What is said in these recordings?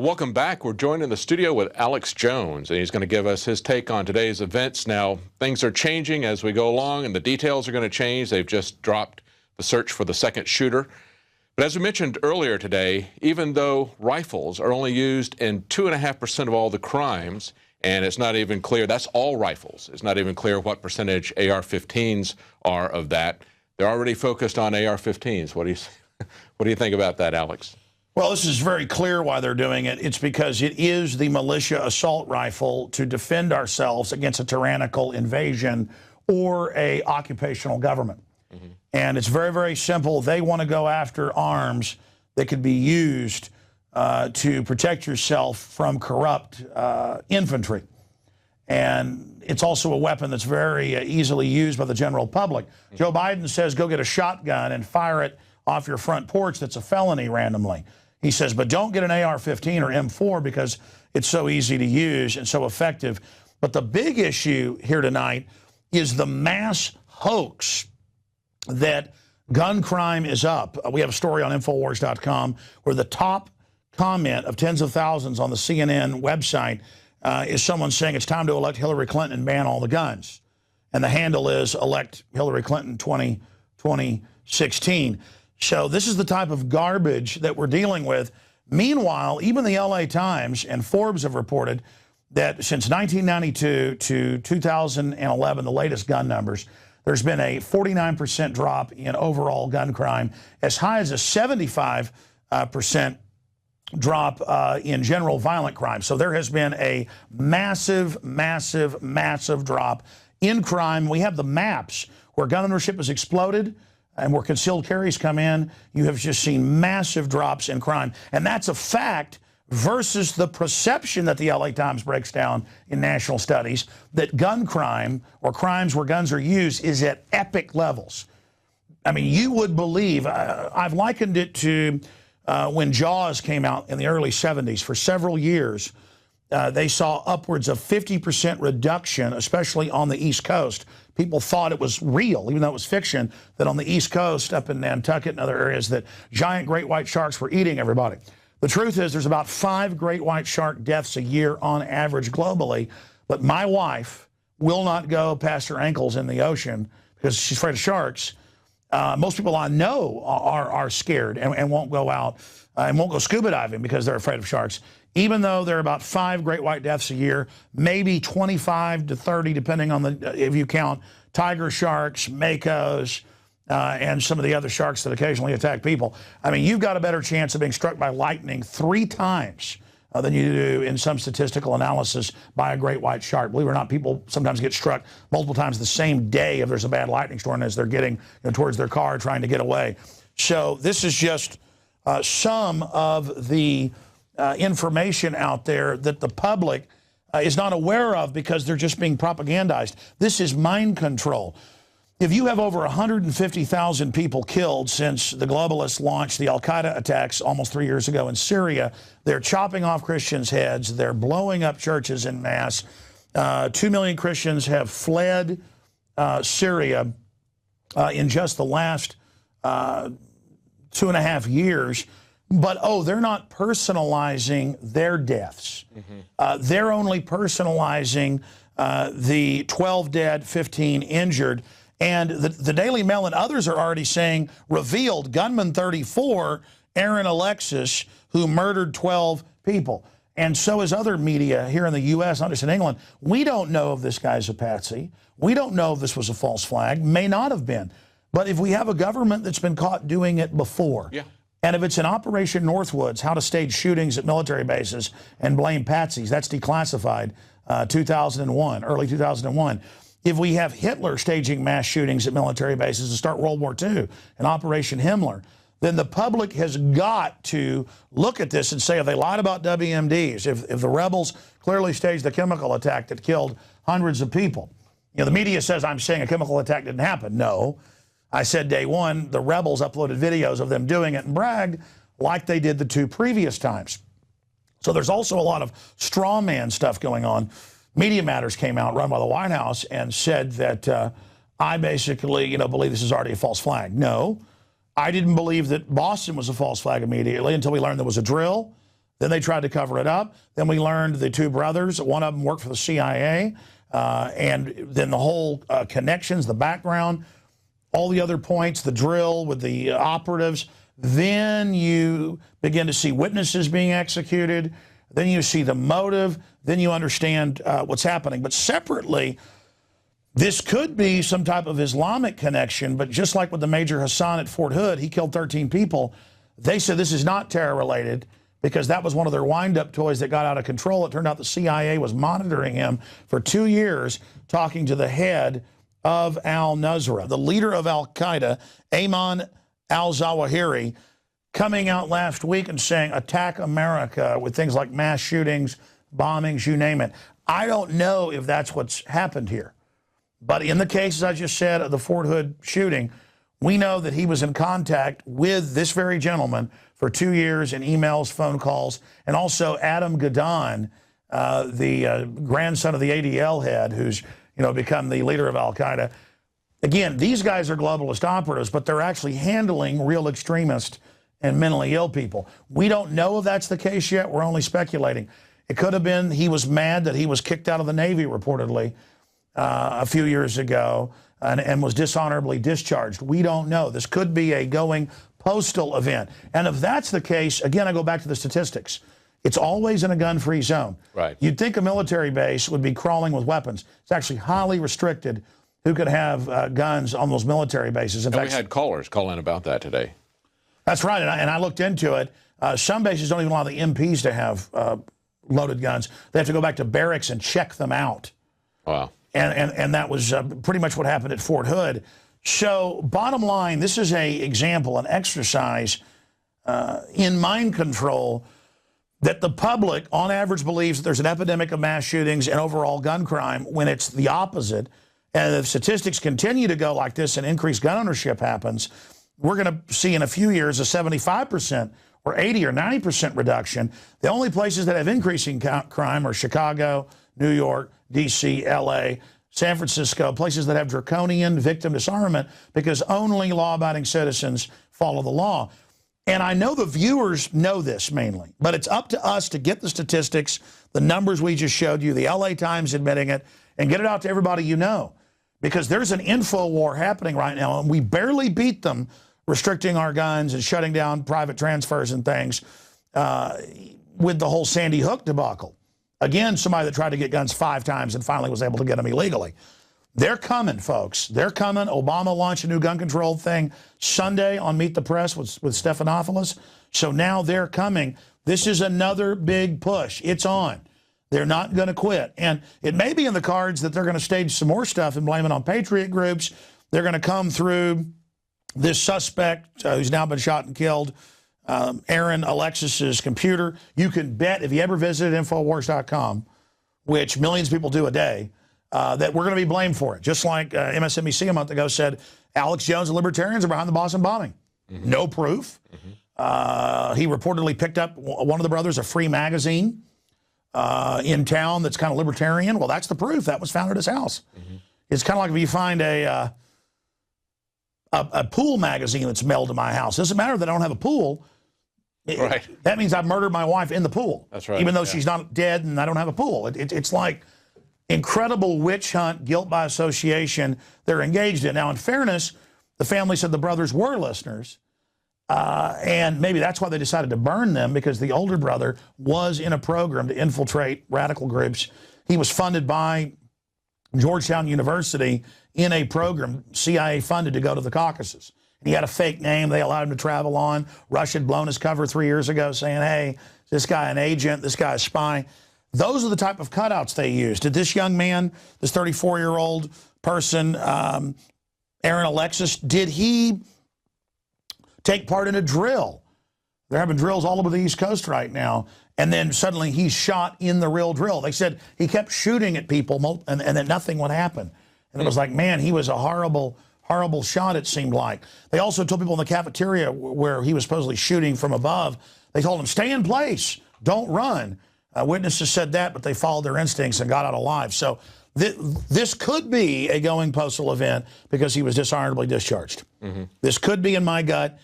Welcome back. We're joined in the studio with Alex Jones, and he's going to give us his take on today's events. Now, things are changing as we go along, and the details are going to change. They've just dropped the search for the second shooter. But as we mentioned earlier today, even though rifles are only used in 2.5% of all the crimes, and it's not even clear, that's all rifles. It's not even clear what percentage AR-15s are of that. They're already focused on AR-15s. What do you think about that, Alex? Well, this is very clear why they're doing it. It's because it is the militia assault rifle to defend ourselves against a tyrannical invasion or a occupational government. And it's very, very simple. They want to go after arms that could be used to protect yourself from corrupt infantry. And it's also a weapon that's very easily used by the general public. Joe Biden says go get a shotgun and fire it off your front porch. That's a felony randomly. He says, but don't get an AR-15 or M4 because it's so easy to use and so effective. But the big issue here tonight is the mass hoax that gun crime is up. We have a story on Infowars.com where the top comment of tens of thousands on the CNN website is someone saying it's time to elect Hillary Clinton and ban all the guns. And the handle is elect Hillary Clinton 2016. So this is the type of garbage that we're dealing with. Meanwhile, even the LA Times and Forbes have reported that since 1992 to 2011, the latest gun numbers, there's been a 49% drop in overall gun crime, as high as a 75% drop in general violent crime. So there has been a massive, massive, massive drop in crime. We have the maps where gun ownership has exploded and where concealed carries come in. You have just seen massive drops in crime. And that's a fact versus the perception that the LA Times breaks down in national studies that gun crime or crimes where guns are used is at epic levels. I mean, you would believe, I've likened it to when Jaws came out in the early 70s. For several years, they saw upwards of 50% reduction, especially on the East Coast. People thought it was real, even though it was fiction, that on the East Coast, up in Nantucket and other areas, that giant great white sharks were eating everybody. The truth is there's about 5 great white shark deaths a year on average globally, but my wife will not go past her ankles in the ocean because she's afraid of sharks. Most people I know are scared and won't go out and won't go scuba diving because they're afraid of sharks. Even though there are about 5 great white deaths a year, maybe 25 to 30, depending on if you count tiger sharks, makos, and some of the other sharks that occasionally attack people. I mean, you've got a better chance of being struck by lightning 3 times than you do in some statistical analysis by a great white shark. Believe it or not, people sometimes get struck multiple times the same day if there's a bad lightning storm as they're getting towards their car trying to get away. So this is just some of the information out there that the public is not aware of because they're just being propagandized. This is mind control. If you have over 150,000 people killed since the globalists launched the al-Qaeda attacks almost 3 years ago in Syria, they're chopping off Christians' heads, they're blowing up churches en masse. 2 million Christians have fled Syria in just the last 2.5 years. But, oh, they're not personalizing their deaths. They're only personalizing the 12 dead, 15 injured. And the Daily Mail and others are already saying, revealed, gunman 34, Aaron Alexis, who murdered 12 people. And so is other media here in the U.S., not just in England. We don't know if this guy's a patsy. We don't know if this was a false flag. May not have been. But if we have a government that's been caught doing it before, and if it's an Operation Northwoods, how to stage shootings at military bases and blame patsies, that's declassified 2001, early 2001. If we have Hitler staging mass shootings at military bases to start World War II, an Operation Himmler, then the public has got to look at this and say, have they lied about WMDs? If the rebels clearly staged the chemical attack that killed hundreds of people. You know, the media says I'm saying a chemical attack didn't happen. No. I said day one, the rebels uploaded videos of them doing it and bragged like they did the 2 previous times. So there's also a lot of straw man stuff going on. Media Matters came out, run by the White House, and said that I basically, believe this is already a false flag. No, I didn't believe that Boston was a false flag immediately until we learned there was a drill Then they tried to cover it up. Then we learned the two brothers, one of them worked for the CIA, and then the whole connections, the background, all the other points, the drill with the operatives. Then you begin to see witnesses being executed. Then you see the motive. Then you understand what's happening. But separately, this could be some type of Islamic connection, but just like with the Major Hassan at Fort Hood, he killed 13 people. They said this is not terror-related because that was one of their wind-up toys that got out of control. It turned out the CIA was monitoring him for 2 years, talking to the head of al-Nusra, the leader of al-Qaeda, Ayman al-Zawahiri, coming out last week and saying, attack America, with things like mass shootings, bombings, you name it. I don't know if that's what's happened here. But in the cases I just said of the Fort Hood shooting, we know that he was in contact with this very gentleman for 2 years in emails, phone calls, and also Adam Gadon, the grandson of the ADL head, who's become the leader of al-Qaeda. Again, these guys are globalist operatives, but they're actually handling real extremists and mentally ill people. We don't know if that's the case yet. We're only speculating. It could have been he was mad that he was kicked out of the Navy, reportedly, a few years ago, and was dishonorably discharged. We don't know. This could be a going postal event. And if that's the case, again, I go back to the statistics. It's always in a gun-free zone. Right. You'd think a military base would be crawling with weapons. It's actually highly restricted who could have guns on those military bases. In fact, we had callers call in about that today. That's right, and I looked into it. Some bases don't even allow the MPs to have loaded guns. They have to go back to barracks and check them out. Wow. And that was pretty much what happened at Fort Hood. So bottom line, this is an example, an exercise in mind control that the public, on average, believes that there's an epidemic of mass shootings and overall gun crime when it's the opposite. And if statistics continue to go like this and increased gun ownership happens, we're going to see in a few years a 75% or 80 or 90% reduction. The only places that have increasing crime are Chicago, New York, D.C., L.A., San Francisco, places that have draconian victim disarmament because only law-abiding citizens follow the law. And I know the viewers know this mainly, but it's up to us to get the statistics, the numbers we just showed you, the L.A. Times admitting it, and get it out to everybody you know. Because there's an info war happening right now, and we barely beat them restricting our guns and shutting down private transfers and things with the whole Sandy Hook debacle. Again, somebody that tried to get guns 5 times and finally was able to get them illegally. They're coming, folks. They're coming. Obama launched a new gun control thing Sunday on Meet the Press with Stephanopoulos. So now they're coming. This is another big push. It's on. They're not going to quit. And it may be in the cards that they're going to stage some more stuff and blame it on patriot groups. They're going to come through this suspect who's now been shot and killed, Aaron Alexis's computer. You can bet, if you ever visited Infowars.com, which millions of people do a day, that we're going to be blamed for it. Just like MSNBC a month ago said, Alex Jones and libertarians are behind the Boston bombing. Mm-hmm. No proof. Mm-hmm. He reportedly picked up one of the brothers a free magazine in town that's kind of libertarian. Well, that's the proof. That was found at his house. Mm-hmm. It's kind of like if you find a pool magazine that's mailed to my house. It doesn't matter that I don't have a pool. Right. That means I've murdered my wife in the pool. That's right. Even though she's not dead and I don't have a pool. It's like incredible witch hunt, guilt by association they're engaged in. Now, in fairness, the family said the brothers were listeners. And maybe that's why they decided to burn them, because the older brother was in a program to infiltrate radical groups. He was funded by Georgetown University in a program CIA funded to go to the Caucasus. And he had a fake name they allowed him to travel on. Rush had blown his cover 3 years ago saying, hey, this guy an agent, this guy a spy. Those are the type of cutouts they used. Did this young man, this 34-year-old person, Aaron Alexis, did he take part in a drill? They're having drills all over the East Coast right now. And then suddenly he's shot in the real drill. They said he kept shooting at people and then nothing would happen. And it was like, man, he was a horrible, horrible shot, it seemed like. They also told people in the cafeteria where he was supposedly shooting from above, they told him, stay in place, don't run. Witnesses said that, but they followed their instincts and got out alive. So this could be a going postal event because he was dishonorably discharged. Mm-hmm. This could be in my gut.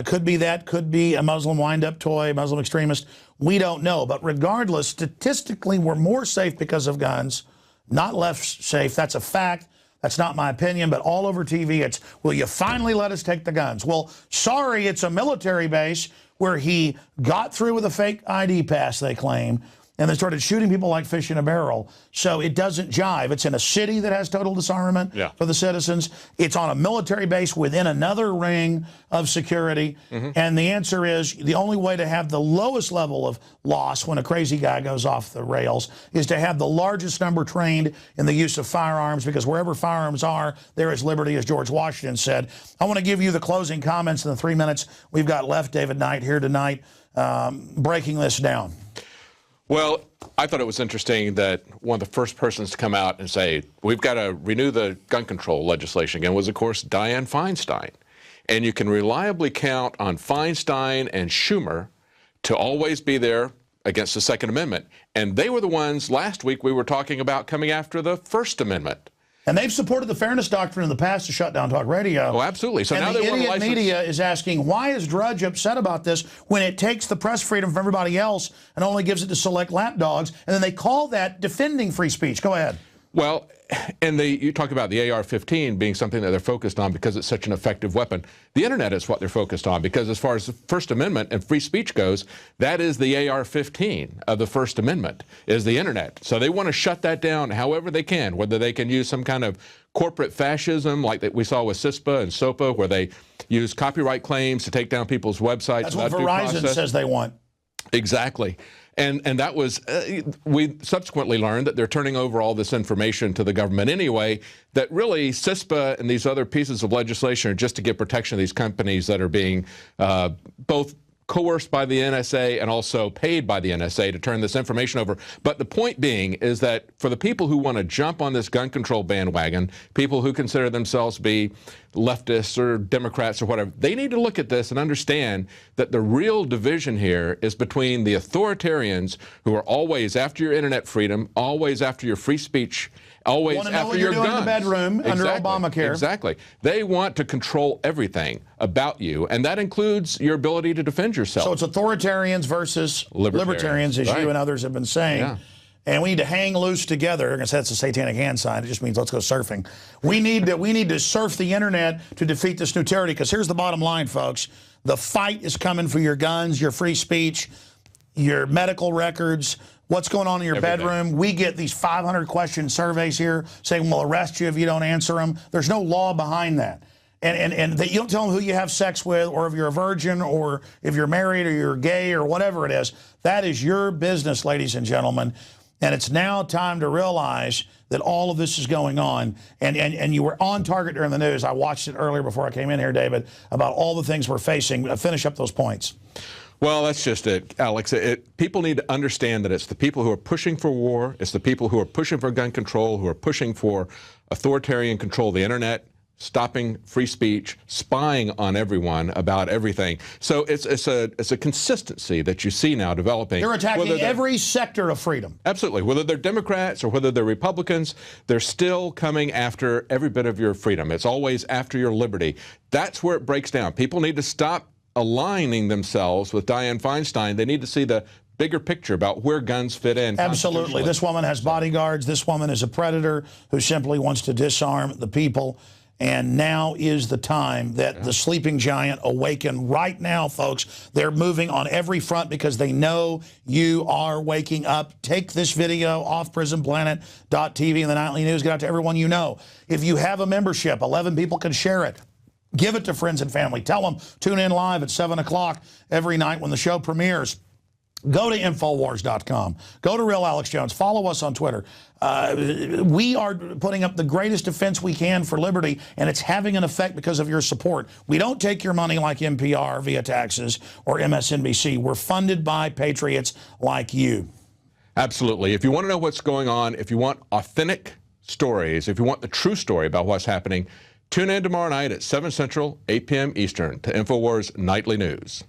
Could be that, could be a Muslim wind-up toy, Muslim extremist. We don't know. But regardless, statistically, we're more safe because of guns, not less safe. That's a fact. That's not my opinion, but all over TV, it's, will you finally let us take the guns? Well, sorry, it's a military base where he got through with a fake ID pass, they claim, and they started shooting people like fish in a barrel. So it doesn't jive. It's in a city that has total disarmament for the citizens. It's on a military base within another ring of security. And the answer is the only way to have the lowest level of loss when a crazy guy goes off the rails is to have the largest number trained in the use of firearms, because wherever firearms are, there is liberty, as George Washington said. I want to give you the closing comments in the 3 minutes we've got left. David Knight here tonight breaking this down. Well, I thought it was interesting that one of the first persons to come out and say, we've got to renew the gun control legislation again was, of course, Dianne Feinstein. And you can reliably count on Feinstein and Schumer to always be there against the Second Amendment. And they were the ones last week we were talking about coming after the First Amendment. And they've supported the fairness doctrine in the past to shut down talk radio. Oh, absolutely. So and now the they want to idiot license. media is asking, why is Drudge upset about this when it takes the press freedom from everybody else and only gives it to select lapdogs? And then they call that defending free speech. Go ahead. Well, and you talk about the AR-15 being something that they're focused on because it's such an effective weapon. The internet is what they're focused on, because as far as the First Amendment and free speech goes, that is the AR-15 of the First Amendment, is the internet. So they want to shut that down however they can, whether they can use some kind of corporate fascism like that we saw with CISPA and SOPA, where they use copyright claims to take down people's websites. That's what Verizon says they want. Exactly. And that was, we subsequently learned that they're turning over all this information to the government anyway, that really CISPA and these other pieces of legislation are just to get protection of these companies that are being both coerced by the NSA and also paid by the NSA to turn this information over. But the point being is that for the people who want to jump on this gun control bandwagon, people who consider themselves to be leftists or Democrats or whatever, they need to look at this and understand that the real division here is between the authoritarians who are always after your internet freedom, always after your free speech, always want to know after what your you're doing guns. in the bedroom under Obamacare. Exactly. They want to control everything about you, and that includes your ability to defend yourself. So it's authoritarians versus libertarians, as you and others have been saying. Yeah. And we need to hang loose together. I guess that's a satanic hand sign. It just means let's go surfing. We need to surf the internet to defeat this new tyranny, because here's the bottom line, folks. The fight is coming for your guns, your free speech, your medical records, what's going on in your bedroom. We get these 500 question surveys here saying we'll arrest you if you don't answer them. There's no law behind that. And that you don't tell them who you have sex with, or if you're a virgin, or if you're married, or you're gay, or whatever it is. That is your business, ladies and gentlemen. And it's now time to realize that all of this is going on. And you were on target during the news. I watched it earlier before I came in here, David, about all the things we're facing. Finish up those points. Well, that's just it, Alex. People need to understand that it's the people who are pushing for war, it's the people who are pushing for gun control, who are pushing for authoritarian control of the internet, stopping free speech, spying on everyone about everything. So it's a consistency that you see now developing. They're attacking every sector of freedom. Absolutely. Whether they're Democrats or whether they're Republicans, they're still coming after every bit of your freedom. It's always after your liberty. That's where it breaks down. People need to stop aligning themselves with Dianne Feinstein. They need to see the bigger picture about where guns fit in. Absolutely. This woman has bodyguards. This woman is a predator who simply wants to disarm the people. And now is the time that the sleeping giant awaken right now, folks. They're moving on every front because they know you are waking up. Take this video off prisonplanet.tv and the Nightly News. Get out to everyone you know. If you have a membership, 11 people can share it. Give it to friends and family. Tell them, tune in live at 7 o'clock every night when the show premieres. Go to Infowars.com. Go to Real Alex Jones. Follow us on Twitter. We are putting up the greatest defense we can for liberty, and it's having an effect because of your support. We don't take your money like NPR via taxes or MSNBC. We're funded by patriots like you. Absolutely. If you want to know what's going on, if you want authentic stories, if you want the true story about what's happening, tune in tomorrow night at 7 Central, 8 p.m. Eastern to Infowars Nightly News.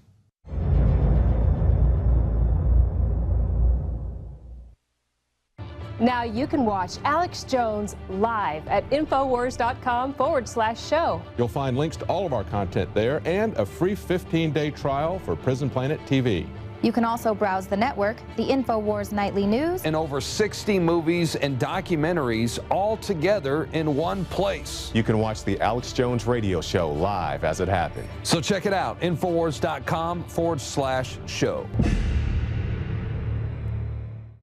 Now you can watch Alex Jones live at Infowars.com/show. You'll find links to all of our content there and a free 15-day trial for Prison Planet TV. You can also browse the network, the InfoWars Nightly News, and over 60 movies and documentaries all together in one place. You can watch the Alex Jones radio show live as it happened. So check it out, Infowars.com/show.